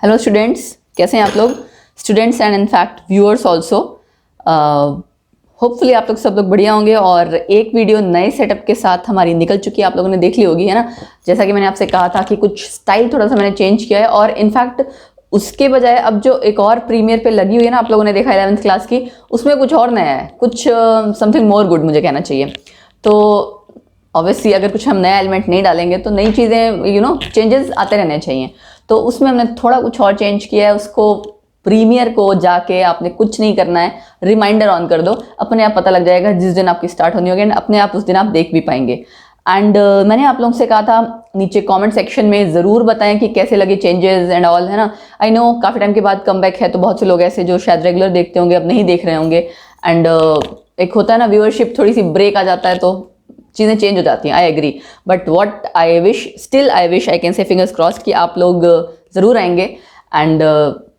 Hello students, कैसे हैं आप लोग? Students and in fact viewers also. Hopefully आप लोग सब लोग बढ़िया होंगे। और एक वीडियो नए सेटअप के साथ हमारी निकल चुकी है, आप लोगों ने देख ली होगी, है ना। जैसा कि मैंने आपसे कहा था कि कुछ स्टाइल थोड़ा सा मैंने चेंज किया है, और इनफैक्ट उसके बजाय अब जो एक और प्रीमियर पे लगी हुई है ना, आप लोगों ने देखा 11th क्लास की, उसमें कुछ और नया है, कुछ समथिंग मोर गुड मुझे कहना चाहिए। तो ऑब्वियसली अगर कुछ हम नया एलिमेंट नहीं डालेंगे तो नई चीज़ें चेंजेस आते रहने चाहिए। तो उसमें हमने थोड़ा कुछ और चेंज किया है। उसको प्रीमियर को जाके आपने कुछ नहीं करना है, रिमाइंडर ऑन कर दो, अपने आप पता लग जाएगा जिस दिन आपकी स्टार्ट होनी होगी, अपने आप उस दिन आप देख भी पाएंगे। एंड मैंने आप लोगों से कहा था नीचे कमेंट सेक्शन में ज़रूर बताएं कि कैसे लगे चेंजेस एंड ऑल, है ना। आई नो काफ़ी टाइम के बाद कमबैक है, तो बहुत से लोग ऐसे जो शायद रेगुलर देखते होंगे अब नहीं देख रहे होंगे। एंड एक होता है ना, व्यूअरशिप थोड़ी सी ब्रेक आ जाता है तो चीज़ें चेंज हो जाती हैं। I agree, but what I wish I can say fingers cross कि आप लोग ज़रूर आएंगे एंड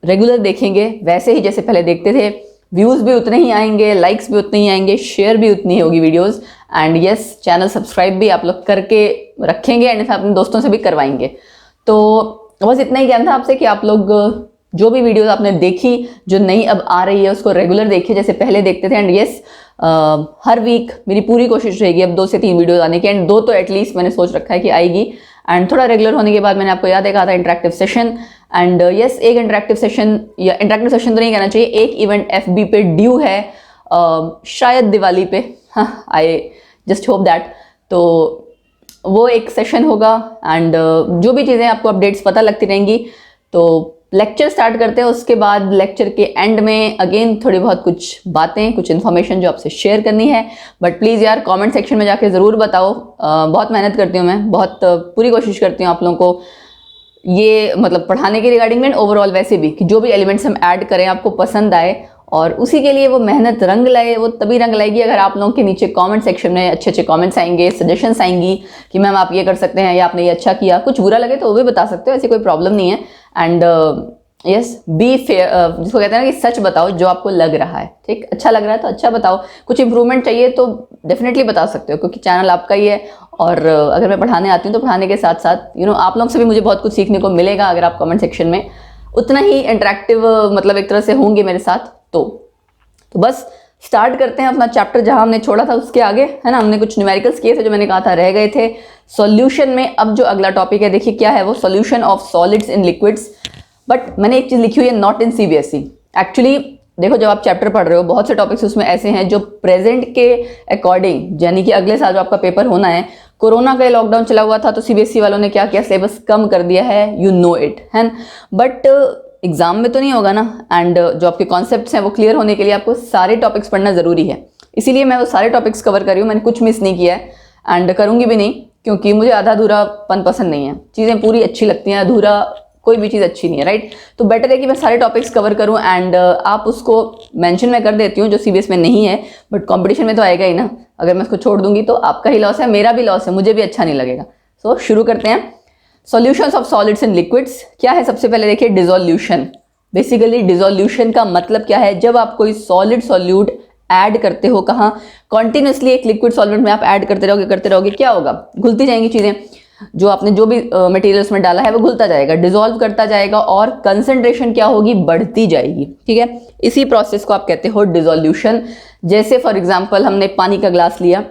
रेगुलर देखेंगे वैसे ही जैसे पहले देखते थे। व्यूज़ भी उतने ही आएंगे, लाइक्स भी उतने ही आएंगे, शेयर भी उतनी ही होगी videos. And yes, channel subscribe भी आप लोग करके रखेंगे एंड अपने दोस्तों से भी करवाएंगे। तो बस इतना ही कहना था आपसे कि आप लोग जो भी वीडियोस आपने देखी, जो नई अब आ रही है, उसको रेगुलर देखिए जैसे पहले देखते थे। एंड यस, हर वीक मेरी पूरी कोशिश रहेगी अब 2 से 3 वीडियोस आने की, एंड 2 तो एटलीस्ट मैंने सोच रखा है कि आएगी। एंड थोड़ा रेगुलर होने के बाद मैंने आपको याद कहा था इंटरेक्टिव सेशन। एंड यस, एक इंटरेक्टिव सेशन, या इंटरेक्टिव सेशन तो नहीं कहना चाहिए, एक इवेंट FB पे ड्यू है, शायद दिवाली पे। I just hope that. तो वो एक सेशन होगा एंड जो भी चीज़ें आपको अपडेट्स पता लगती रहेंगी। तो लेक्चर स्टार्ट करते हैं, उसके बाद लेक्चर के एंड में अगेन थोड़ी बहुत कुछ बातें, कुछ इन्फॉर्मेशन जो आपसे शेयर करनी है। बट प्लीज़ यार कमेंट सेक्शन में जाके ज़रूर बताओ। बहुत मेहनत करती हूँ मैं, बहुत पूरी कोशिश करती हूँ आप लोगों को ये मतलब पढ़ाने के रिगार्डिंग में, ओवरऑल वैसे भी कि जो भी एलिमेंट्स हम ऐड करें आपको पसंद आए, और उसी के लिए वो मेहनत रंग लाए। वो तभी रंग लाएगी अगर आप लोगों के नीचे कमेंट सेक्शन में अच्छे अच्छे कमेंट्स आएंगे, सजेशंस आएंगी कि मैम आप ये कर सकते हैं या आपने ये अच्छा किया। कुछ बुरा लगे तो वो भी बता सकते हो, ऐसी कोई प्रॉब्लम नहीं है। एंड यस, बी फेयर, जिसको कहते हैं ना कि सच बताओ जो आपको लग रहा है, ठीक। अच्छा लग रहा है तो अच्छा बताओ, कुछ इंप्रूवमेंट चाहिए तो डेफिनेटली बता सकते हो, क्योंकि चैनल आपका ही है। और अगर मैं पढ़ाने आती हूँ तो पढ़ाने के साथ साथ आप लोगों से भी मुझे बहुत कुछ सीखने को मिलेगा अगर आप कमेंट सेक्शन में उतना ही इंटरेक्टिव मतलब एक तरह से होंगे मेरे साथ। तो बस स्टार्ट करते हैं अपना चैप्टर जहां हमने छोड़ा था उसके आगे, है ना। हमने कुछ न्यूमेरिकल्स किए थे जो मैंने कहा था रह गए थे। सॉल्यूशन में अब जो अगला टॉपिक है, देखिए क्या है वो, solution of solids in liquids. But मैंने एक चीज़ लिखी हुई है, नॉट इन CBSE। एक्चुअली देखो, जब आप चैप्टर पढ़ रहे हो बहुत से टॉपिक्स उसमें ऐसे हैं जो प्रेजेंट के अकॉर्डिंग, यानी कि अगले साल जो आपका पेपर होना है, कोरोना का लॉकडाउन चला हुआ था तो CBSE वालों ने क्या किया, सिलेबस कम कर दिया है, यू नो इट है। बट एग्जाम में तो नहीं होगा ना। एंड जो आपके कॉन्सेप्ट्स हैं वो क्लियर होने के लिए आपको सारे टॉपिक्स पढ़ना ज़रूरी है। इसीलिए मैं वो सारे टॉपिक्स कवर कर रही हूँ, मैंने कुछ मिस नहीं किया है एंड करूँगी भी नहीं, क्योंकि मुझे आधा अधूरापन पसंद नहीं है। चीज़ें पूरी अच्छी लगती हैं, अधूरा कोई भी चीज़ अच्छी नहीं है, राइट। तो बेटर है कि मैं सारे टॉपिक्स कवर करूं। एंड आप उसको मेंशन मैं कर देती हूँ जो CBSE में नहीं है, बट कंपटीशन में तो आएगा ही ना। अगर मैं उसको छोड़ दूंगी तो आपका ही लॉस है, मेरा भी लॉस है, मुझे भी अच्छा नहीं लगेगा। सो शुरू करते हैं। Solutions of solids in liquids क्या है, सबसे पहले देखिए डिसोल्यूशन। बेसिकली डिसोल्यूशन का मतलब क्या है, जब आप कोई सॉलिड सॉल्यूट ऐड करते हो, कहाँ, कॉन्टिन्यूसली एक लिक्विड सॉल्वेंट में आप ऐड करते रहोगे, क्या होगा, घुलती जाएंगी चीज़ें। जो आपने जो भी मटेरियल उसमें डाला है वो घुलता जाएगा, डिसॉल्व करता जाएगा, और कंसंट्रेशन क्या होगी, बढ़ती जाएगी, ठीक है। इसी प्रोसेस को आप कहते हो डिसोल्यूशन। जैसे फॉर एग्जांपल हमने पानी का ग्लास लिया,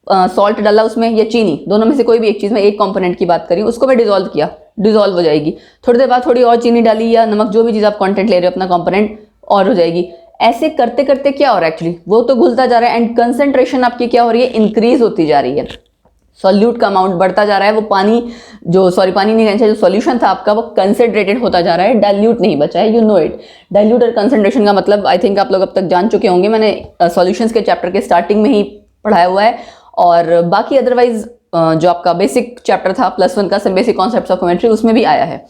सॉल्ट डाला उसमें या चीनी, दोनों में से कोई भी एक चीज़ में, एक कंपोनेंट की बात करी, उसको मैं डिसॉल्व किया, डिसॉल्व हो जाएगी। थोड़ी देर बाद थोड़ी और चीनी डाली या नमक, जो भी चीज़ आप कंटेंट ले रहे हो अपना कंपोनेंट, और हो जाएगी। ऐसे करते करते क्या हो रहा है, एक्चुअली वो तो घुलता जा रहा है एंड कंसंट्रेशन आपकी क्या हो रही है, इंक्रीज होती जा रही है। सॉल्यूट का अमाउंट बढ़ता जा रहा है, वो पानी पानी नहीं कहना चाहिए, जो सॉल्यूशन था आपका वो कंसंट्रेटेड होता जा रहा है, डाइल्यूट नहीं बचा है, यू नो इट। डाइल्यूट और कंसंट्रेशन का मतलब आई थिंक आप लोग अब तक जान चुके होंगे, मैंने सॉल्यूशंस के चैप्टर के स्टार्टिंग में ही पढ़ाया हुआ है। और बाकी अदरवाइज जो आपका बेसिक चैप्टर था +1 का, सब बेसिक कॉन्सेप्ट्स ऑफ केमिस्ट्री, उसमें भी आया है।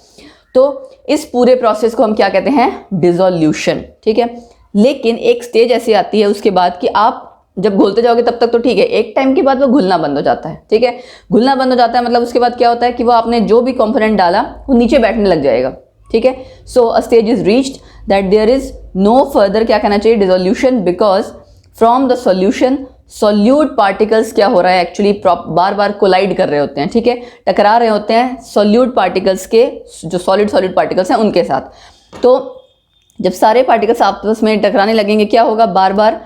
तो इस पूरे प्रोसेस को हम क्या कहते हैं, डिसोल्यूशन, ठीक है। लेकिन एक स्टेज ऐसी आती है उसके बाद कि आप जब घुलते जाओगे तब तक तो ठीक है, एक टाइम के बाद वो घुलना बंद हो जाता है, ठीक है। घुलना बंद हो जाता है मतलब उसके बाद क्या होता है कि वो आपने जो भी कंपोनेंट डाला वो नीचे बैठने लग जाएगा, ठीक है। So a stage is reached that there is no further, क्या कहना चाहिए, dissolution, because from the solution solute particles क्या हो रहा है एक्चुअली बार बार कोलाइड कर रहे होते हैं, ठीक है, टकरा रहे होते हैं सॉल्यूट पार्टिकल्स के, जो सॉलिड पार्टिकल्स हैं उनके साथ। तो जब सारे पार्टिकल्स आपस में टकराने लगेंगे क्या होगा, बार बार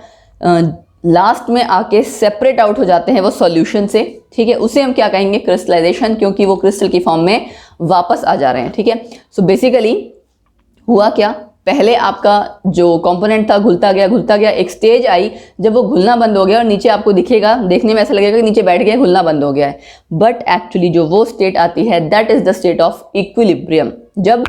लास्ट में आके सेपरेट आउट हो जाते हैं वो सॉल्यूशन से, ठीक है, उसे हम क्या कहेंगे, क्रिस्टलाइजेशन, क्योंकि वो क्रिस्टल की फॉर्म में वापस आ जा रहे हैं, ठीक है। सो बेसिकली हुआ क्या, पहले आपका जो कंपोनेंट था घुलता गया, एक स्टेज आई जब वो घुलना बंद हो गया और नीचे आपको दिखेगा, देखने में ऐसा लगेगा कि नीचे बैठ गया, घुलना बंद हो गया है, बट एक्चुअली जो वो स्टेट आती है that is the state of equilibrium, जब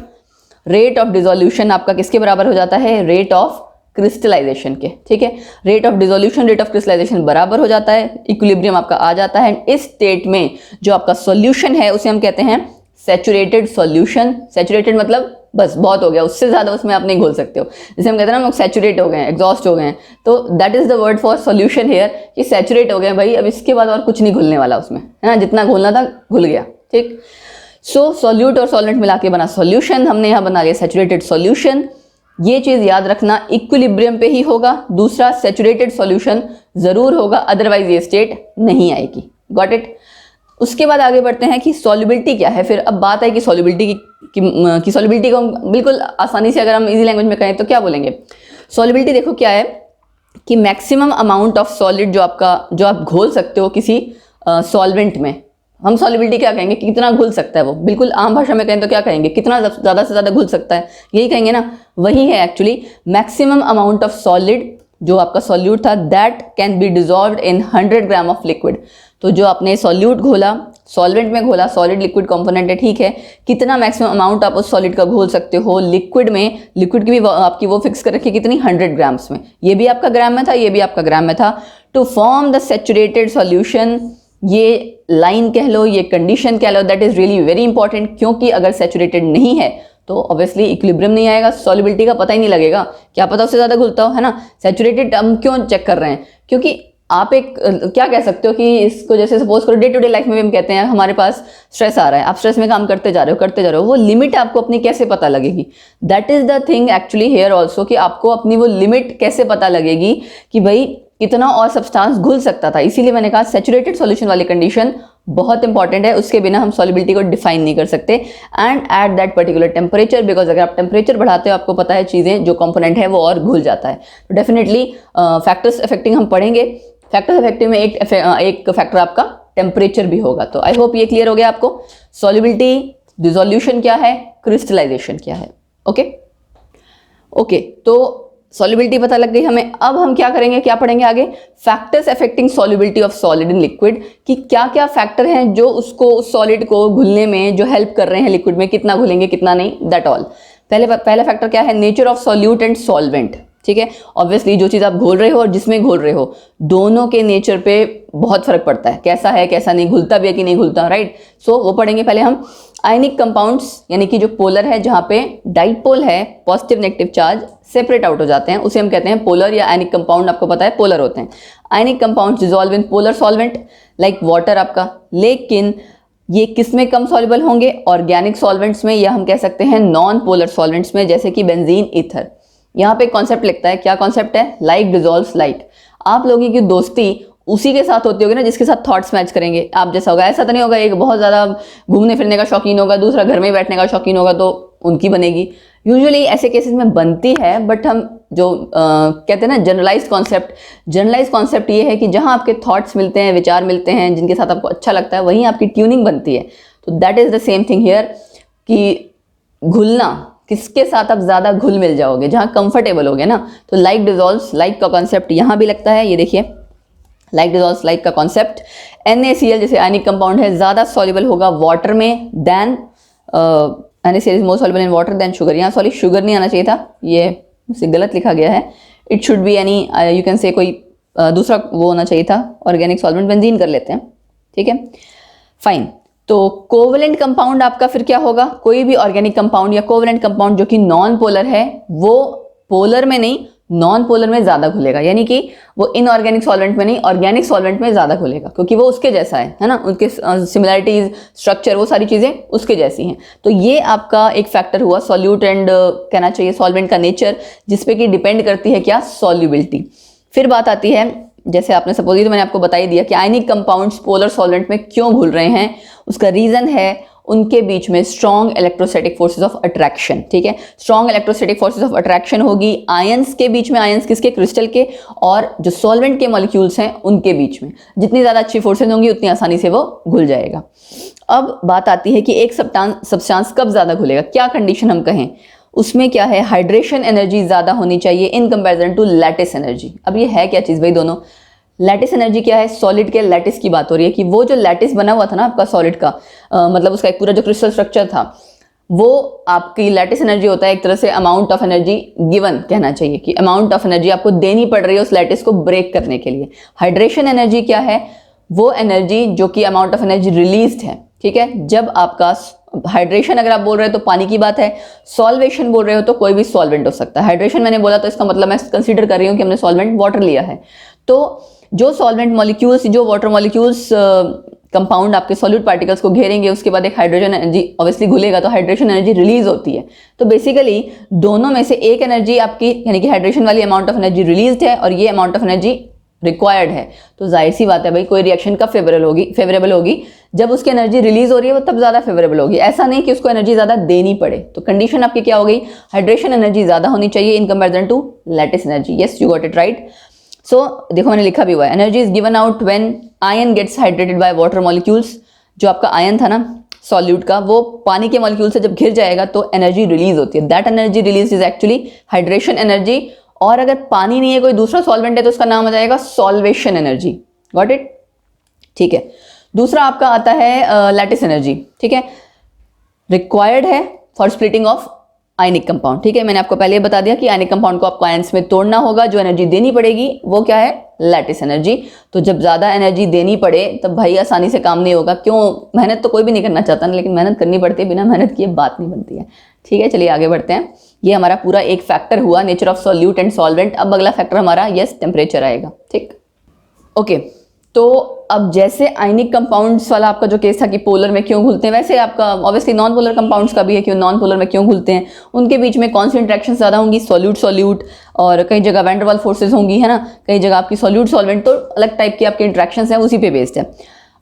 रेट ऑफ डिसोल्यूशन आपका किसके बराबर हो जाता है, रेट ऑफ क्रिस्टलाइजेशन के, ठीक है, rate of dissolution rate of crystallisation बराबर हो जाता है, इक्विलिब्रियम आपका आ जाता है। इस स्टेट में जो आपका सॉल्यूशन है उसे हम कहते हैं सैचुरेटेड सॉल्यूशन। सैचुरेटेड मतलब बस बहुत हो गया, उससे ज्यादा उसमें आप नहीं घोल सकते हो, जैसे हम कहते हैं ना हम सैचुरेट हो गए हैं, एग्जॉस्ट हो गए हैं, तो that is the word for solution here, कि सैचुरेट हो गए भाई, अब इसके बाद और कुछ नहीं घुलने वाला उसमें, है ना, जितना घुलना था घुल गया, ठीक। सो सॉल्यूट और सॉल्वेंट मिला के बना सॉल्यूशन, हमने यहाँ बना लिया सैचुरेटेड सॉल्यूशन। ये चीज याद रखना, इक्विलिब्रियम पे ही होगा, दूसरा सैचुरेटेड सॉल्यूशन जरूर होगा, अदरवाइज ये स्टेट नहीं आएगी। Got it. उसके बाद आगे बढ़ते हैं कि सॉल्युबिलिटी क्या है। फिर अब बात है कि सॉल्युबिलिटी की सॉल्युबिलिटी को हम बिल्कुल आसानी से अगर हम इजी लैंग्वेज में कहें तो क्या बोलेंगे, सॉल्युबिलिटी देखो क्या है कि मैक्सिमम अमाउंट ऑफ सॉलिड जो आप घोल सकते हो किसी सॉल्वेंट में, हम सॉल्युबिलिटी क्या कहेंगे कि कितना घुल सकता है वो, बिल्कुल आम भाषा में कहें तो क्या कहेंगे, कितना ज़्यादा से ज़्यादा घुल सकता है, यही कहेंगे ना, वही है actually maximum amount of solid जो आपका सॉल्यूट था that can be dissolved in 100 gram of liquid. तो जो आपने सॉल्यूट घोला, सॉल्वेंट में घोला, सॉलिड लिक्विड कंपोनेंट है, ठीक है, कितना मैक्सिमम अमाउंट आप उस सॉलिड का घोल सकते हो लिक्विड में, लिक्विड की भी आपकी वो फिक्स कर रखी है कितनी, 100 ग्राम्स में, ये भी आपका ग्राम में था, ये भी आपका ग्राम में था। To form the saturated solution, ये लाइन कह लो, ये कंडीशन कह लो, that is really very important, क्योंकि अगर सैचुरेटेड नहीं है तो ऑब्वियसली इक्विलिब्रियम नहीं आएगा, सॉल्युबिलिटी का पता ही नहीं लगेगा, क्या पता उससे ज्यादा घुलता हो, है ना। सैचुरेटेड हम क्यों चेक कर रहे हैं, क्योंकि आप एक क्या कह सकते हो कि इसको जैसे सपोज करो डे टू डे लाइफ में भी हम कहते हैं हमारे पास स्ट्रेस आ रहा है, आप स्ट्रेस में काम करते जा रहे हो, वो लिमिट आपको अपनी कैसे पता लगेगी, that is the thing actually here also, कि आपको अपनी वो लिमिट कैसे पता लगेगी कि भाई कितना और सब्सटेंस घुल सकता था। इसीलिए मैंने कहा सैचुरेटेड सॉल्यूशन वाली कंडीशन बहुत इंपॉर्टेंट है, उसके बिना हम सॉल्युबिलिटी को डिफाइन नहीं कर सकते and at that particular temperature, because अगर आप टेम्परेचर बढ़ाते हो आपको पता है चीज़ें जो कंपोनेंट है वो और घुल जाता है। तो डेफिनेटली फैक्टर्स अफेक्टिंग हम पढ़ेंगे, फैक्टर्स अफेक्टिंग में एक फैक्टर आपका टेम्परेचर भी होगा। तो आई होप ये क्लियर हो गया आपको, सॉल्युबिलिटी, डिसोल्यूशन क्या है, क्रिस्टलाइजेशन क्या है। ओके, तो सॉल्युबिलिटी पता लग गई हमें। अब हम क्या करेंगे, क्या पढ़ेंगे आगे, factors affecting solubility of solid in liquid, कि क्या क्या फैक्टर हैं जो उसको सॉलिड को घुलने में जो हेल्प कर रहे हैं लिक्विड में, कितना घुलेंगे कितना नहीं, दैट ऑल। पहला फैक्टर क्या है, nature of solute and solvent, ठीक है। ऑब्वियसली जो चीज़ आप घोल रहे हो और जिसमें घोल रहे हो दोनों के नेचर पे बहुत फर्क पड़ता है, कैसा है कैसा नहीं, घुलता भी है कि नहीं घुलता, राइट। सो वो पढ़ेंगे पहले हम। आयनिक कंपाउंड्स यानी कि जो पोलर है, जहाँ पे डाइपोल है, positive negative charge separate out हो जाते हैं, उसे हम कहते हैं पोलर या आयनिक कंपाउंड, आपको पता है पोलर होते हैं। Ionic compound dissolve in polar solvent like water आपका, लेकिन ये किस में कम सॉल्युबल होंगे, ऑर्गेनिक सॉल्वेंट्स में, या हम कह सकते हैं नॉन पोलर सॉल्वेंट्स में, जैसे कि बेंजीन, ईथर। यहाँ पे कॉन्सेप्ट लिखता है, क्या कॉन्सेप्ट है, लाइक डिसॉल्व्स लाइक। आप लोगों की दोस्ती उसी के साथ होती होगी ना जिसके साथ थॉट्स मैच करेंगे, आप जैसा होगा। ऐसा तो नहीं होगा एक बहुत ज़्यादा घूमने फिरने का शौकीन होगा, दूसरा घर में बैठने का शौकीन होगा, तो उनकी बनेगी। यूजुअली ऐसे केसेस में बनती है, बट हम जो कहते हैं ना जनरलाइज्ड कॉन्सेप्ट ये है कि जहाँ आपके थॉट्स मिलते हैं, विचार मिलते हैं, जिनके साथ आपको अच्छा लगता है, वहीं आपकी ट्यूनिंग बनती है। तो that is the same thing here, कि घुलना, किसके साथ आप ज़्यादा घुल मिल जाओगे, जहाँ कंफर्टेबल होगे ना। तो लाइक डिसॉल्व्स लाइक का कॉन्सेप्ट यहाँ भी लगता है, ये देखिए लाइक डिसॉल्व्स लाइक का कॉन्सेप्ट। NaCl जैसे आयनिक कंपाउंड है, ज़्यादा सॉल्युबल होगा वाटर में then NaCl is more soluble in water then sugar. यहाँ सॉरी शुगर नहीं आना चाहिए था, ये मुझसे गलत लिखा गया है, it should be any you can say कोई दूसरा वो होना चाहिए था, ऑर्गेनिक सॉल्वेंट, बेंजीन कर लेते हैं, ठीक है, फाइन। तो कोवेलेंट कंपाउंड आपका फिर क्या होगा, कोई भी ऑर्गेनिक कंपाउंड या कोवेलेंट कंपाउंड जो कि नॉन पोलर है, वो पोलर में नहीं नॉन पोलर में ज्यादा घुलेगा, यानी कि वो इनऑर्गेनिक सॉल्वेंट में नहीं ऑर्गेनिक सॉल्वेंट में ज्यादा घुलेगा, क्योंकि वो उसके जैसा है ना, उनके सिमिलरिटीज, स्ट्रक्चर, वो सारी चीजें उसके जैसी हैं। तो ये आपका एक फैक्टर हुआ सॉल्यूट एंड कहना चाहिए सॉल्वेंट का नेचर, जिसपे कि डिपेंड करती है क्या, सॉल्युबिलिटी। फिर बात आती है जैसे आपने सपोज, ये तो मैंने आपको बता ही दिया कि आयनिक कंपाउंड्स पोलर सॉल्वेंट में क्यों घुल रहे हैं। उसका रीजन है उनके बीच में strong electrostatic forces of attraction. ठीक है, strong electrostatic forces of attraction होगी आयंस के बीच में, आयंस किसके, क्रिस्टल के, और जो सॉल्वेंट के मॉलिक्यूल्स हैं उनके बीच में। जितनी ज़्यादा अच्छी फोर्सेस होंगी उतनी आसानी से वो घुल जाएगा। अब बात आती है कि एक सब्सटेंस कब ज़्यादा घुलेगा, क्या कंडीशन हम कहें, उसमें क्या है, हाइड्रेशन एनर्जी ज़्यादा होनी चाहिए in comparison to lattice energy. अब ये है क्या चीज़ भाई दोनों, लैटिस एनर्जी क्या है, सॉलिड के लैटिस की बात हो रही है कि वो जो लैटिस बना हुआ था ना आपका सॉलिड का, मतलब उसका एक पूरा जो क्रिस्टल स्ट्रक्चर था, वो आपकी लैटिस एनर्जी होता है एक तरह से अमाउंट ऑफ एनर्जी गिवन, कहना चाहिए कि अमाउंट ऑफ एनर्जी आपको देनी पड़ रही है उस लैटिस को ब्रेक करने के लिए। हाइड्रेशन एनर्जी क्या है, वो एनर्जी जो कि अमाउंट ऑफ एनर्जी रिलीज्ड है। ठीक है, जब आपका हाइड्रेशन अगर आप बोल रहे हो तो पानी की बात है, सॉल्वेशन बोल रहे हो तो कोई भी सॉल्वेंट हो सकता है। हाइड्रेशन मैंने बोला तो इसका मतलब मैं कंसीडर कर रही हूँ कि हमने सॉल्वेंट वाटर लिया है, तो जो सॉल्वेंट मॉलिक्यूल्स, जो वाटर मॉलिक्यूल्स कंपाउंड आपके सॉल्यूट पार्टिकल्स को घेरेंगे, उसके बाद एक हाइड्रोजन एनर्जी ऑब्वियसली घुलेगा तो हाइड्रेशन एनर्जी रिलीज होती है। तो बेसिकली दोनों में से एक एनर्जी आपकी, यानी कि हाइड्रेशन वाली अमाउंट ऑफ एनर्जी रिलीज्ड है और ये अमाउंट ऑफ एनर्जी रिक्वायर्ड है, तो जाहिर सी बात है भाई कोई रिएक्शन कब फेवरेबल होगी, जब उसकी एनर्जी रिलीज हो रही है वो तब ज्यादा फेवरेबल होगी। ऐसा नहीं कि उसको एनर्जी ज्यादा देनी पड़े। तो कंडीशन आपकी क्या हो गई, हाइड्रेशन एनर्जी ज्यादा होनी चाहिए in comparison to lattice energy. Yes, you got it right. So देखो मैंने लिखा भी हुआ है, energy is given out when ion gets hydrated by water molecules. जो आपका आयन था ना सॉल्यूट का, वो पानी के मॉलिक्यूल से जब घिर जाएगा तो एनर्जी रिलीज होती है। That energy release is actually hydration energy. और अगर पानी नहीं है, कोई दूसरा सॉल्वेंट है, तो उसका नाम आ जाएगा सॉल्वेशन एनर्जी। गॉट इट, ठीक है। दूसरा आपका आता है लैटिस एनर्जी। ठीक है, रिक्वायर्ड है for splitting of ionic compound. ठीक है, मैंने आपको पहले बता दिया कि आयनिक कंपाउंड को आपको आयंस में तोड़ना होगा, जो एनर्जी देनी पड़ेगी वो क्या है, लैटिस एनर्जी। तो जब ज्यादा एनर्जी देनी पड़े तब भाई आसानी से काम नहीं होगा। क्यों, मेहनत तो कोई भी नहीं करना चाहता ना, लेकिन मेहनत करनी पड़ती है, बिना मेहनत किए बात नहीं बनती है। ठीक है, चलिए आगे बढ़ते हैं। ये हमारा पूरा एक फैक्टर हुआ, nature of solute and solvent. अब अगला फैक्टर हमारा यस टेम्परेचर आएगा। ठीक, ओके। तो अब जैसे आयनिक कंपाउंड्स वाला आपका जो केस था कि पोलर में क्यों घुलते हैं, वैसे आपका ऑब्वियसली नॉन पोलर कंपाउंड्स का भी है कि नॉन पोलर में क्यों घुलते हैं। उनके बीच में कौन सी इंट्रैक्शन ज़्यादा होंगी, सॉल्यूट सॉल्यूट, और कई जगह वैन डर वाल्स फोर्सेज होंगी, है ना, कई जगह आपकी सॉल्यूट सॉल्वेंट, तो अलग टाइप की आपकी इंट्रैक्शंस हैं, उसी पे बेस्ड है।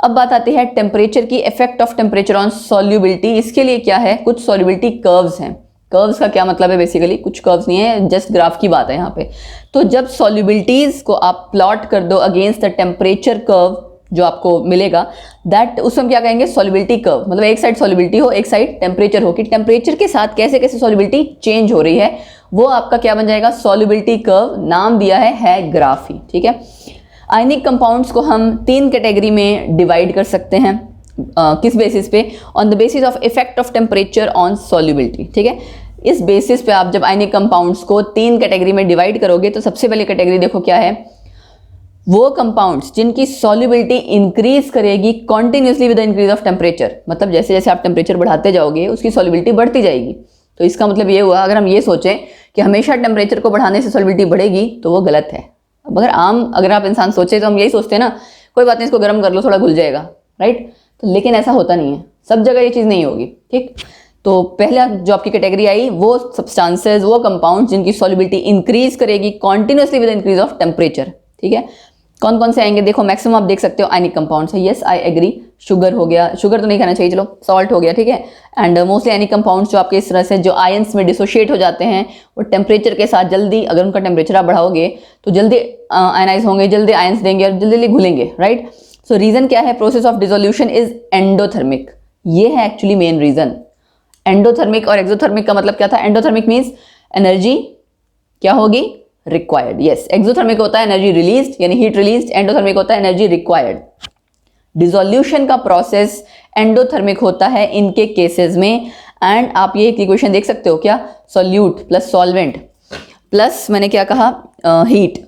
अब बात आती है टेम्परेचर की, effect of temperature on solubility. इसके लिए क्या है, कुछ सॉल्युबिलिटी कर्व्स हैं। कर्व्स का क्या मतलब है, बेसिकली कुछ कर्व्स नहीं है, जस्ट ग्राफ की बात है यहाँ पे। तो जब सॉल्युबिलिटीज को आप प्लॉट कर दो अगेंस्ट द टेम्परेचर कर्व जो आपको मिलेगा, दैट उसमें क्या कहेंगे, सॉल्युबिलिटी कर्व। मतलब एक साइड सॉल्युबिलिटी हो, एक साइड टेम्परेचर हो, कि टेम्परेचर के साथ कैसे कैसे सॉल्युबिलिटी चेंज हो रही है, वो आपका क्या बन जाएगा, सॉल्युबिलिटी कर्व। नाम दिया है ग्राफ ही। ठीक है, आयनिक कंपाउंड्स को हम 3 कैटेगरी में डिवाइड कर सकते हैं। किस बेसिस पे, on the basis of effect of temperature on solubility. ठीक है, इस बेसिस पे आप जब आयनिक कंपाउंड्स को 3 कैटेगरी में डिवाइड करोगे तो सबसे पहले कैटेगरी देखो क्या है, वो कंपाउंड्स जिनकी सॉल्युबिलिटी इंक्रीज करेगी continuously with the increase of temperature. मतलब जैसे जैसे आप टेम्परेचर बढ़ाते जाओगे उसकी सॉल्युबिलिटी बढ़ती जाएगी। तो इसका मतलब ये हुआ, अगर हम ये सोचें कि हमेशा टेम्परेचर को बढ़ाने से सॉल्युबिलिटी बढ़ेगी तो वो गलत है। अब अगर आप इंसान सोचे तो हम यही सोचते हैं ना, कोई बात नहीं इसको गर्म कर लो थोड़ा घुल जाएगा, राइट। तो लेकिन ऐसा होता नहीं है, सब जगह ये चीज़ नहीं होगी। ठीक, तो पहला जो आपकी कैटेगरी आई वो सब्सटेंसेस, वो कंपाउंड जिनकी सॉल्युबिलिटी इंक्रीज करेगी continuously with increase of temperature. ठीक है, कौन कौन से आएंगे, देखो मैक्सिमम आप देख सकते हो आयनिक कंपाउंड्स है। यस आई एग्री, शुगर हो गया, शुगर तो नहीं खाना चाहिए, चलो सॉल्ट हो गया। ठीक है, एंड मोस्टली आयनिक कंपाउंड्स जो आपके इस तरह से जो आयंस में डिसोशिएट हो जाते हैं, वो टेम्परेचर के साथ जल्दी, अगर उनका टेम्परेचर आप बढ़ाओगे तो जल्दी आयनाइज होंगे, जल्दी आयंस देंगे और जल्दी घुलेंगे, राइट। सो रीजन क्या है, process of dissolution is endothermic. ये है एक्चुअली मेन रीजन। एंडोथर्मिक और एक्सोथर्मिक का मतलब क्या था, एंडोथर्मिक मीन्स एनर्जी क्या होगी, रिक्वायर्ड। यस, एक्सोथर्मिक होता है एनर्जी रिलीज्ड यानी हीट रिलीज्ड, एंडोथर्मिक होता है एनर्जी रिक्वायर्ड। डिसोल्यूशन का प्रोसेस एंडोथर्मिक होता है इनके केसेस में। एंड आप ये एक इक्वेशन देख सकते हो क्या, सॉल्यूट प्लस सॉल्वेंट प्लस मैंने क्या कहा हीट,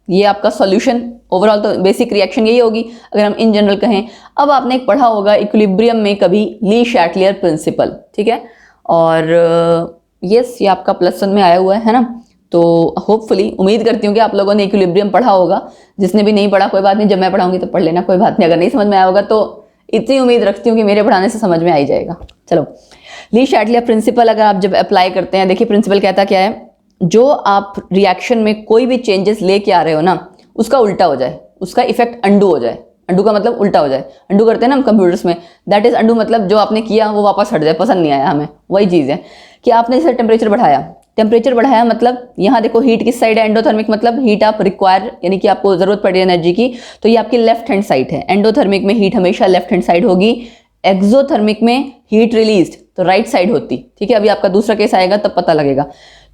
ये आपका सॉल्यूशन। ओवरऑल तो बेसिक रिएक्शन यही होगी अगर हम इन जनरल कहें। अब आपने एक पढ़ा होगा इक्विलिब्रियम में कभी ली शैटलियर प्रिंसिपल, ठीक है, और यस ये आपका +1 में आया हुआ है ना। तो होपफुली उम्मीद करती हूँ कि आप लोगों ने इक्विलिब्रियम पढ़ा होगा। जिसने भी नहीं पढ़ा कोई बात नहीं, जब मैं पढ़ाऊंगी तो पढ़ लेना, कोई बात नहीं। अगर नहीं समझ में आया होगा तो इतनी उम्मीद रखती हूँ कि मेरे पढ़ाने से समझ में आ ही जाएगा। चलो, ली शैटलियर प्रिंसिपल अगर आप जब अप्लाई करते हैं, देखिए प्रिंसिपल कहता क्या है, जो आप रिएक्शन में कोई भी चेंजेस लेके आ रहे हो ना उसका उल्टा हो जाए। उसका इफेक्ट अंडू हो जाए। अंडू का मतलब उल्टा हो जाए, अंडू करते हैं ना हम कंप्यूटर्स में, दैट इज अंडू, मतलब जो आपने किया वो वापस हट जाए, पसंद नहीं आया हमें, वही चीज़ है कि आपने जैसे टेम्परेचर बढ़ाया मतलब यहाँ देखो हीट किस साइड है, एंडोथर्मिक मतलब हीट आप रिक्वायर यानी कि आपको जरूरत पड़ी एनर्जी की, तो ये आपकी लेफ्ट हैंड साइड है। एंडोथर्मिक में हीट हमेशा लेफ्ट हैंड साइड होगी, एक्सोथर्मिक में हीट रिलीज्ड तो राइट साइड होती, ठीक है। अभी आपका दूसरा केस आएगा तब पता लगेगा।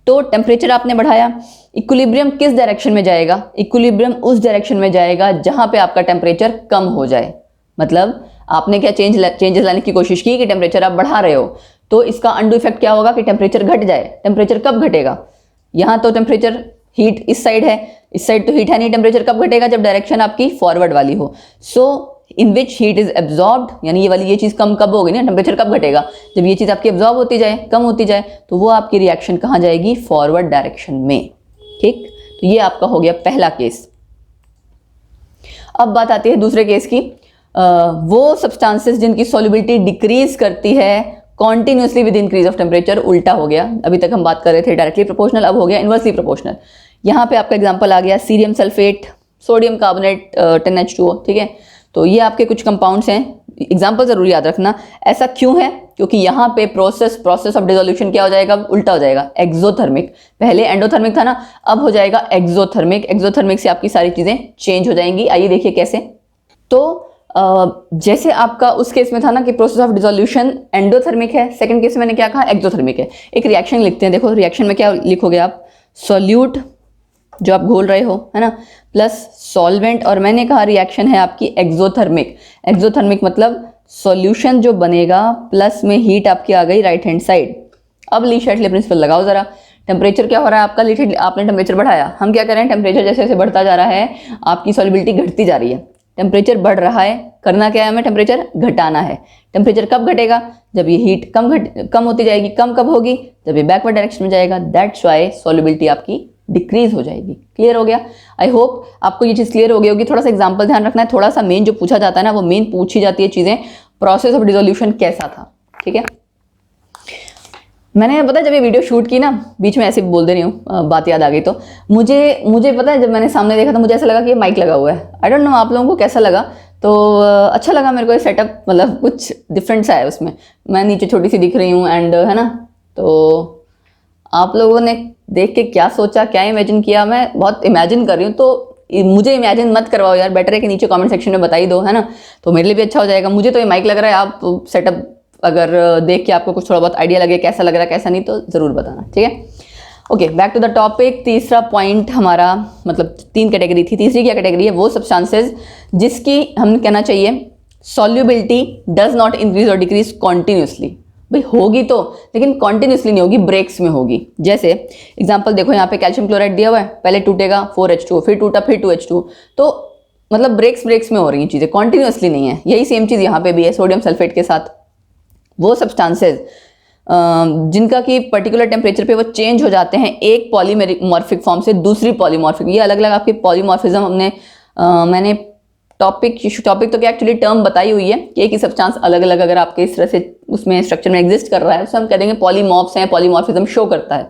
तो टेम्परेचर आपने बढ़ाया, इक्विलिब्रियम किस डायरेक्शन में जाएगा, इक्विलिब्रियम उस डायरेक्शन में जाएगा जहां पे आपका टेम्परेचर कम हो जाए। मतलब आपने क्या चेंजेस लाने की कोशिश की कि टेम्परेचर आप बढ़ा रहे हो, तो इसका अंडू इफेक्ट क्या होगा कि टेम्परेचर घट जाए। टेम्परेचर कब घटेगा, यहाँ तो टेम्परेचर हीट इस साइड है, इस साइड तो हीट है नहीं, टेम्परेचर कब घटेगा जब डायरेक्शन आपकी फॉरवर्ड वाली हो। सो इन विच हीट इज एब्जॉर्ब्ड, यानी ये चीज कम कब होगी ना, टेम्परेचर कब घटेगा जब ये चीज आपकी एब्जॉर्ब होती जाए, कम होती जाए, तो वो आपकी रिएक्शन कहाँ जाएगी, फॉरवर्ड डायरेक्शन में, ठीक। तो ये आपका हो गया पहला केस। अब बात आती है दूसरे केस की, वो सब्सटेंसेस जिनकी सॉल्युबिलिटी डिक्रीज करती है continuously with increase of temperature. उल्टा हो गया, अभी तक हम बात कर रहे थे डायरेक्टली प्रोपोर्शनल, अब हो गया इनवर्सली प्रोपोर्शनल। यहाँ पे आपका एग्जांपल आ गया cerium sulphate, sodium carbonate 10H2O, ठीक है। तो ये आपके कुछ कंपाउंड्स हैं, एग्जांपल जरूर याद रखना। ऐसा क्यों है, क्योंकि यहाँ पे प्रोसेस ऑफ डिसोल्यूशन क्या हो जाएगा, उल्टा हो जाएगा, एक्सोथर्मिक। पहले एंडोथर्मिक था ना, अब हो जाएगा एक्सोथर्मिक। एक्सोथर्मिक से आपकी सारी चीजें चेंज हो जाएंगी। आइए देखिए कैसे। तो जैसे आपका उस केस में था ना कि प्रोसेस ऑफ डिसोल्यूशन एंडोथर्मिक है, सेकंड केस में मैंने क्या कहा, एक्सोथर्मिक है। एक रिएक्शन लिखते हैं, देखो रिएक्शन में क्या लिखोगे आप, सॉल्यूट जो आप घोल रहे हो है ना, प्लस सॉल्वेंट, और मैंने कहा रिएक्शन है आपकी एक्सोथर्मिक। एक्सोथर्मिक मतलब सॉल्यूशन जो बनेगा प्लस में हीट आपकी आ गई राइट हैंड साइड। अब ली शैटले प्रिंसिपल लगाओ जरा। टेम्परेचर क्या हो रहा है आपका, आपने टेम्परेचर बढ़ाया, हम क्या करें, टेम्परेचर जैसे जैसे बढ़ता जा रहा है आपकी सॉल्युबिलिटी घटती जा रही है। टेम्परेचर बढ़ रहा है, करना क्या है हमें, टेम्परेचर घटाना है। टेम्परेचर कब घटेगा, जब ये हीट कम होती जाएगी। कम कब होगी, जब ये बैकवर्ड डायरेक्शन में जाएगा, दैट्स व्हाई सॉल्युबिलिटी आपकी डिक्रीज हो जाएगी। क्लियर हो गया, आई होप आपको ये चीज़ क्लियर हो गई होगी। थोड़ा सा एग्जांपल ध्यान रखना है, थोड़ा सा मेन जो पूछा जाता है ना वो मेन पूछी जाती है चीज़ें, प्रोसेस ऑफ डिसोल्यूशन कैसा था, ठीक है। मैंने पता है जब ये वीडियो शूट की ना, बीच में ऐसे बोल दे रही हूँ, बात याद आ गई, तो मुझे पता है जब मैंने सामने देखा तो मुझे ऐसा लगा कि ये माइक लगा हुआ है। आई डोंट नो आप लोगों को कैसा लगा, तो अच्छा लगा मेरे को ये सेटअप, मतलब कुछ डिफरेंट सा है उसमें। मैं नीचे छोटी सी दिख रही हूँ एंड है ना, तो आप लोगों ने देख के क्या सोचा, क्या इमेजिन किया, मैं बहुत इमेजिन कर रही हूँ, तो मुझे इमेजिन मत करवाओ यार, बेटर है कि नीचे कमेंट सेक्शन में बता ही दो, है ना, तो मेरे लिए भी अच्छा हो जाएगा। मुझे तो ये माइक लग रहा है, आप सेटअप अगर देख के आपको कुछ थोड़ा बहुत आइडिया लगे कैसा लग रहा है कैसा नहीं, तो ज़रूर बताना, ठीक है। Okay, back to the topic. तीसरा पॉइंट हमारा, मतलब 3 कैटेगरी थी, तीसरी क्या कैटेगरी है, वो सब्सटेंसेज जिसकी हम कहना चाहिए सॉल्युबिलिटी डज नॉट इंक्रीज और डिक्रीज कॉन्टिन्यूसली। भाई होगी तो, लेकिन कॉन्टिन्यूसली नहीं होगी, ब्रेक्स में होगी। जैसे एग्जांपल देखो, यहाँ पे कैल्शियम क्लोराइड दिया हुआ है, पहले टूटेगा 4H2O, फिर टूटा फिर 2H2O, तो मतलब ब्रेक्स में हो रही हैं चीज़ें, कॉन्टिन्यूसली नहीं है। यही सेम चीज़ यहाँ पे भी है सोडियम सल्फेट के साथ। वो सब्सटेंसेज जिनका कि पर्टिकुलर टेम्परेचर पे वो चेंज हो जाते हैं एक पॉलीमॉर्फिक फॉर्म से दूसरी पॉलीमॉर्फिक, ये अलग अलग आपके पॉलीमॉर्फिज्म हमने मैंने टॉपिक तो क्या एक्चुअली टर्म बताई हुई है कि एक ही सब्सटेंस अलग अलग अगर आपके इस तरह से उसमें स्ट्रक्चर में एग्जिस्ट कर रहा है, उसे हम कह देंगे पॉलीमॉर्फ्स हैं, पॉलीमॉर्फिज्म शो करता है।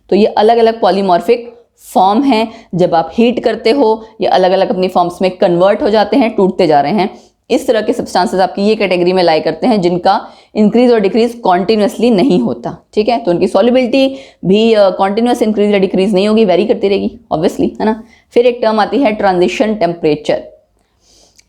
तो ये अलग अलग पॉलीमॉर्फिक फॉर्म हैं, जब आप हीट करते हो ये अलग अलग अपनी फॉर्म्स में कन्वर्ट हो जाते हैं, टूटते जा रहे हैं। इस तरह के सब्सटेंसेस आपकी ये कैटेगरी में लाई करते हैं जिनका इंक्रीज और डिक्रीज कॉन्टिन्यूसली नहीं होता, ठीक है। तो उनकी सॉल्युबिलिटी भी कॉन्टिन्यूस इंक्रीज या डिक्रीज नहीं होगी, वेरी करती रहेगी ऑब्वियसली, है ना। फिर एक टर्म आती है ट्रांजिशन टेम्परेचर।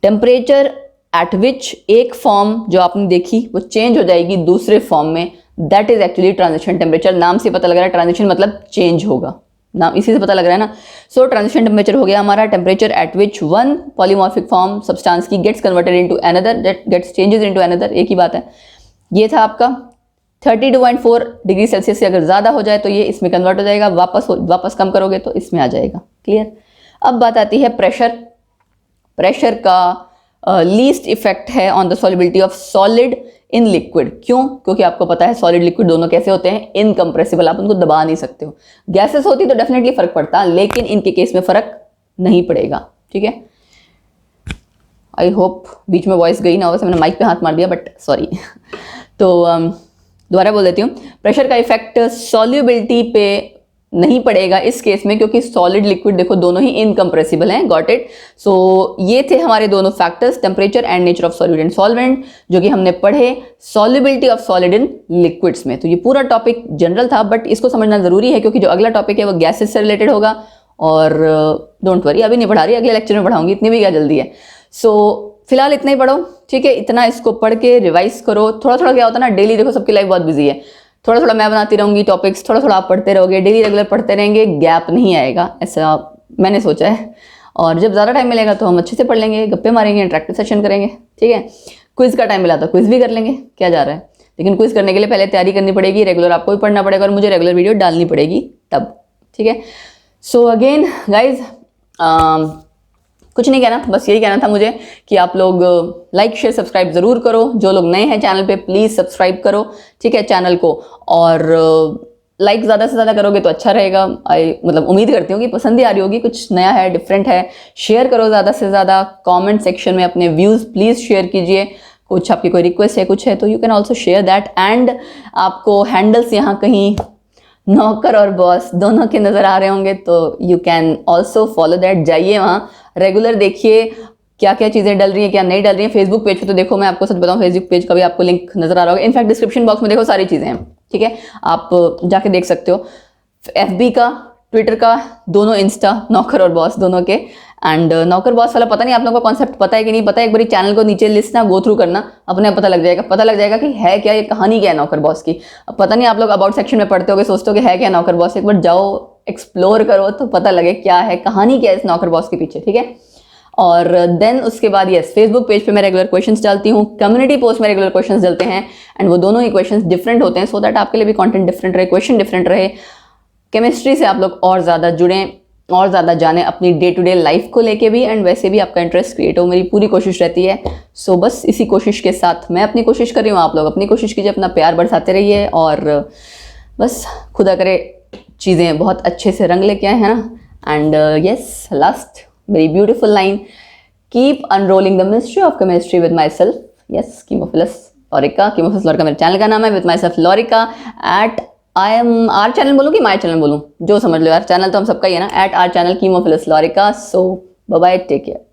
टेम्परेचर एट विच एक फॉर्म जो आपने देखी वो चेंज हो जाएगी दूसरे फॉर्म में, that is actually transition temperature. नाम से पता लग रहा है ट्रांजिशन मतलब चेंज होगा, नाम इसी से पता लग रहा है ना। सो ट्रांजिशन टेम्परेचर हो गया हमारा temperature at which one polymorphic form substance की gets converted into another, that gets changes into another, एक ही बात है। ये था आपका 32.4 डिग्री सेल्सियस से अगर ज़्यादा हो जाए तो ये इसमें कन्वर्ट हो जाएगा, वापस कम करोगे तो इसमें आ जाएगा। क्लियर। अब बात आती है प्रेशर। प्रेशर का लीस्ट इफेक्ट है on the solubility of solid in liquid. क्यों? क्योंकि आपको पता है सॉलिड लिक्विड दोनों कैसे होते हैं, इनकम्प्रेसिबल, आप उनको दबा नहीं सकते हो। गैसेस होती तो डेफिनेटली फर्क पड़ता, लेकिन इनके केस में फर्क नहीं पड़ेगा, ठीक है। आई होप बीच में वॉइस गई ना हो, वैसे मैंने माइक पे हाथ मार दिया बट सॉरी। तो दोबारा बोल देती हूँ, प्रेशर का इफेक्ट सॉल्युबिलिटी पे नहीं पड़ेगा इस केस में, क्योंकि सॉलिड लिक्विड देखो दोनों ही इनकम्प्रेसिबल हैं। Got it. सो ये थे हमारे दोनों factors, temperature and nature of solute and solvent, जो कि हमने पढ़े solubility of solid in liquids में। तो ये पूरा टॉपिक जनरल था, बट इसको समझना जरूरी है क्योंकि जो अगला टॉपिक है वो गैसेस से रिलेटेड होगा। और डोंट वरी, अभी नहीं पढ़ा रही, अगले लेक्चर में पढ़ाऊंगी, इतनी भी क्या जल्दी है। सो फिलहाल इतना ही पढ़ो, ठीक है। इतना इसको पढ़ के रिवाइज करो। थोड़ा थोड़ा क्या होता है ना, डेली देखो सबकी लाइफ बहुत बिजी है, थोड़ा थोड़ा मैं बनाती रहूंगी टॉपिक्स, थोड़ा थोड़ा आप पढ़ते रहोगे, डेली रेगुलर पढ़ते रहेंगे, गैप नहीं आएगा, ऐसा मैंने सोचा है। और जब ज़्यादा टाइम मिलेगा तो हम अच्छे से पढ़ लेंगे, गप्पे मारेंगे, इंटरेक्टिव सेशन करेंगे, ठीक है। क्विज का टाइम मिला तो क्विज भी कर लेंगे, क्या जा रहा है। लेकिन क्विज करने के लिए पहले तैयारी करनी पड़ेगी, रेगुलर आपको भी पढ़ना पड़ेगा और मुझे रेगुलर वीडियो डालनी पड़ेगी तब, ठीक है। सो अगेन गाइज, कुछ नहीं कहना, बस यही कहना था मुझे कि आप लोग लाइक शेयर सब्सक्राइब जरूर करो। जो लोग नए हैं चैनल पे प्लीज सब्सक्राइब करो, ठीक है, चैनल को। और लाइक ज़्यादा से ज़्यादा करोगे तो अच्छा रहेगा। मतलब उम्मीद करती हूँ कि पसंद ही आ रही होगी, कुछ नया है, डिफरेंट है। शेयर करो ज़्यादा से ज़्यादा, कमेंट सेक्शन में अपने व्यूज़ प्लीज़ शेयर कीजिए। कुछ आपकी कोई रिक्वेस्ट है, कुछ है तो you can also share that. And आपको हैंडल्स यहाँ कहीं नौकर और बॉस दोनों के नज़र आ रहे होंगे तो you can also follow that. जाइए वहाँ, रेगुलर देखिए क्या क्या चीज़ें डल रही हैं, क्या नहीं डल रही हैं। फेसबुक पेज पे तो देखो, मैं आपको सच बताऊँ, फेसबुक पेज का भी आपको लिंक नज़र आ रहा होगा। इनफैक्ट डिस्क्रिप्शन बॉक्स में देखो सारी चीज़ें हैं, ठीक है, आप जाके देख सकते हो। FB का, ट्विटर का, दोनों, इंस्टा, नौकर और बॉस दोनों के। एंड नौकर बॉस वाला पता नहीं आप लोगों को कॉन्सेप्ट पता है कि नहीं पता है, एक बार चैनल को नीचे लिस्ट ना गो थ्रू करना, अपने आप पता लग जाएगा कि है क्या, ये कहानी क्या है नौकर बॉस की। अब पता नहीं आप लोग अबाउट सेक्शन में पढ़ते होगे, सोचते हो कि है क्या नौकर बॉस, एक बार जाओ एक्सप्लोर करो तो पता लगे क्या है, कहानी क्या है इस नौकर बॉस के पीछे, ठीक है। और देन उसके बाद यस, फेसबुक पेज पे मैं रेगुलर क्वेश्चंस डालती हूँ, कम्युनिटी पोस्ट में रेगुलर क्वेश्चंस डालते हैं, एंड वो दोनों ही क्वेश्चंस डिफरेंट होते हैं, सो दैट आपके लिए भी कंटेंट डिफरेंट रहे, क्वेश्चन डिफरेंट रहे, केमिस्ट्री से आप लोग और ज़्यादा जुड़ें और ज़्यादा जाने अपनी डे टू डे लाइफ को लेके भी, एंड वैसे भी आपका इंटरेस्ट क्रिएट हो, मेरी पूरी कोशिश रहती है। सो बस इसी कोशिश के साथ मैं अपनी कोशिश कर रही हूँ, आप लोग अपनी कोशिश कीजिए, अपना प्यार बढ़ाते रहिए, और बस खुदा करे चीज़ें बहुत अच्छे से रंग लेके आए, है ना। And yes, last very beautiful line, keep unrolling the mystery of chemistry with my self, yes, Chemophilus Laurika. Chemophilus Laurika मेरे चैनल का नाम है, with my self Laurika, at I am our channel बोलूँ कि माई चैनल बोलूँ, जो समझ लो यार, चैनल तो हम सबका ही है ना, at our channel Chemophilus Laurika. So bye bye, take care.